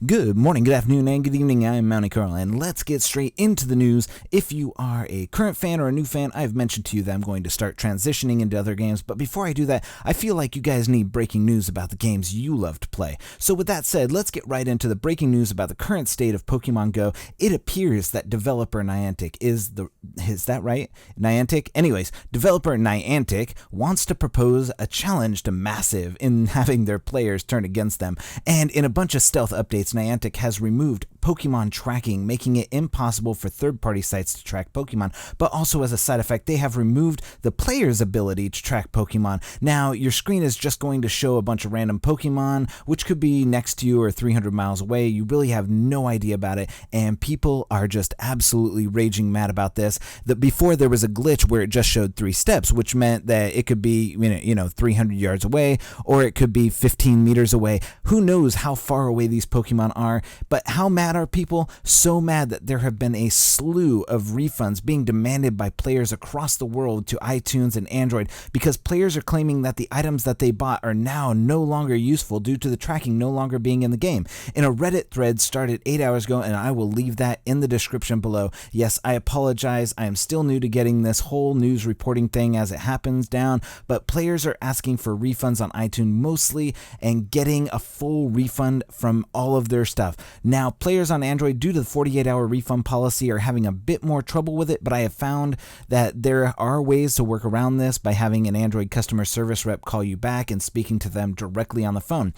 Good morning, good afternoon, and good evening. I'm Mounty Carl, and let's get straight into the news. If you are a current fan or a new fan, I've mentioned to you that I'm going to start transitioning into other games, but before I do that, I feel like you guys need breaking news about the games you love to play. So with that said, let's get right into the breaking news about the current state of Pokemon Go. It appears that developer Niantic is that right? Niantic? Anyways, developer Niantic wants to propose a challenge to Massive in having their players turn against them, and in a bunch of stealth updates, Niantic has removed Pokemon tracking, making it impossible for third-party sites to track Pokemon, but also as a side effect, they have removed the player's ability to track Pokemon. Now, your screen is just going to show a bunch of random Pokemon, which could be next to you or 300 miles away. You really have no idea about it, and people are just absolutely raging mad about this. Before there was a glitch where it just showed 3 steps, which meant that it could be 300 yards away, or it could be 15 meters away. Who knows how far away these Pokemon are, but how mad are people? So mad that there have been a slew of refunds being demanded by players across the world to iTunes and Android because players are claiming that the items that they bought are now no longer useful due to the tracking no longer being in the game. In a Reddit thread started 8 hours ago, and I will leave that in the description below. Yes, I apologize. I am still new to getting this whole news reporting thing as it happens down, but players are asking for refunds on iTunes mostly and getting a full refund from all of their stuff. Now, players on Android, due to the 48-hour refund policy, are having a bit more trouble with it, but I have found that there are ways to work around this by having an Android customer service rep call you back and speaking to them directly on the phone.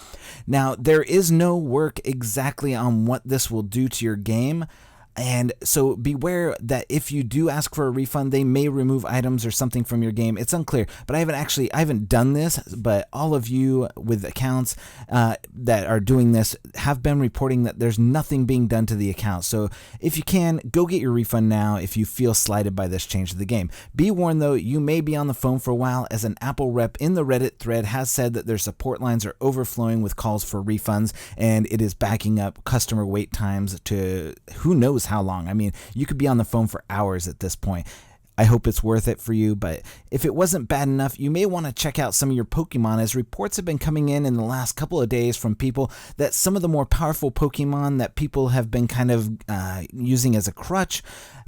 Now, there is no work exactly on what this will do to your game, and so beware that if you do ask for a refund, they may remove items or something from your game. It's unclear, but I haven't done this, but all of you with accounts that are doing this have been reporting that there's nothing being done to the account. So if you can, go get your refund now if you feel slighted by this change to the game. Be warned though, you may be on the phone for a while, as an Apple rep in the Reddit thread has said that their support lines are overflowing with calls for refunds, and it is backing up customer wait times to who knows how long. I mean, you could be on the phone for hours at this point. I hope it's worth it for you, but if it wasn't bad enough, you may want to check out some of your Pokemon, as reports have been coming in the last couple of days from people that some of the more powerful Pokemon that people have been kind of using as a crutch,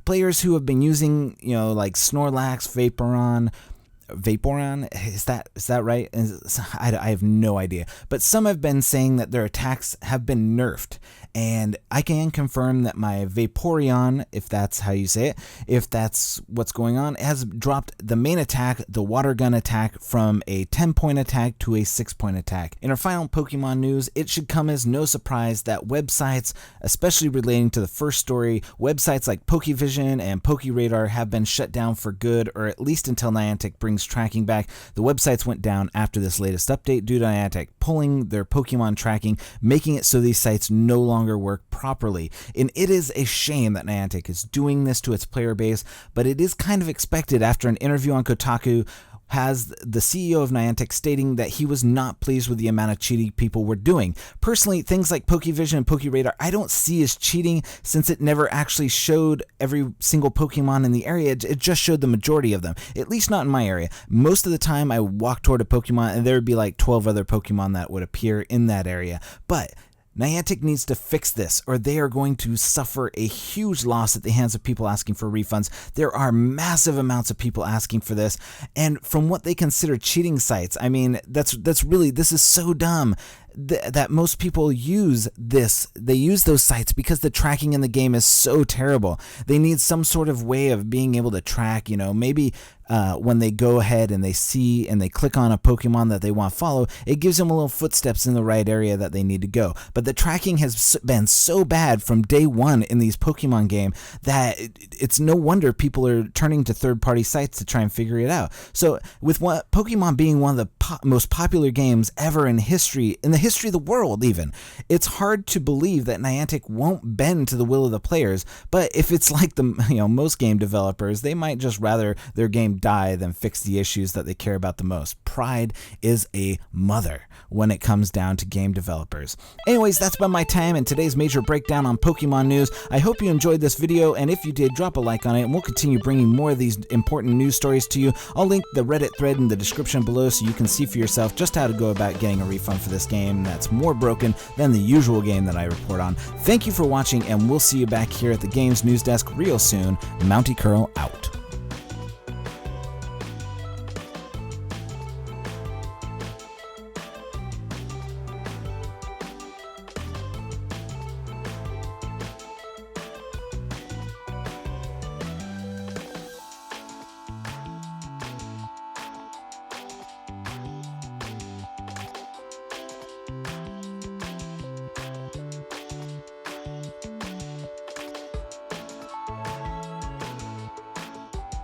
players who have been using, like Snorlax, Vaporeon, is that right? I have no idea, but some have been saying that their attacks have been nerfed, and I can confirm that my Vaporeon, if that's how you say it, if that's what's going on, has dropped the main attack, the water gun attack, from a 10-point attack to a 6-point attack. In our final Pokemon news, it should come as no surprise that websites, especially relating to the first story, websites like Pokevision and Poke Radar have been shut down for good, or at least until Niantic brings tracking back. The websites went down after this latest update due to Niantic pulling their Pokemon tracking, making it so these sites no longer work properly. And it is a shame that Niantic is doing this to its player base, but it is kind of expected after an interview on Kotaku has the CEO of Niantic stating that he was not pleased with the amount of cheating people were doing. Personally, things like Pokevision and Poke Radar I don't see as cheating, since it never actually showed every single Pokemon in the area. It just showed the majority of them, at least not in my area. Most of the time I would walk toward a Pokemon and there would be like 12 other Pokemon that would appear in that area. But Niantic needs to fix this, or they are going to suffer a huge loss at the hands of people asking for refunds. There are massive amounts of people asking for this, and from what they consider cheating sites, I mean, this is so dumb that most people use this. They use those sites because the tracking in the game is so terrible. They need some sort of way of being able to track, maybe when they go ahead and they see and they click on a Pokemon that they want to follow, it gives them a little footsteps in the right area that they need to go. But the tracking has been so bad from day one in these Pokemon game that it's no wonder people are turning to third-party sites to try and figure it out. So with Pokemon being one of the most popular games ever in the history of the world even, it's hard to believe that Niantic won't bend to the will of the players. But if it's like most game developers, they might just rather their game die than fix the issues that they care about the most. Pride is a mother when it comes down to game developers. Anyways, that's been my time and today's major breakdown on Pokemon news. I hope you enjoyed this video, and if you did, drop a like on it, and we'll continue bringing more of these important news stories to you. I'll link the Reddit thread in the description below so you can see for yourself just how to go about getting a refund for this game that's more broken than the usual game that I report on. Thank you for watching, and we'll see you back here at the Games News Desk real soon. Mounty Curl out.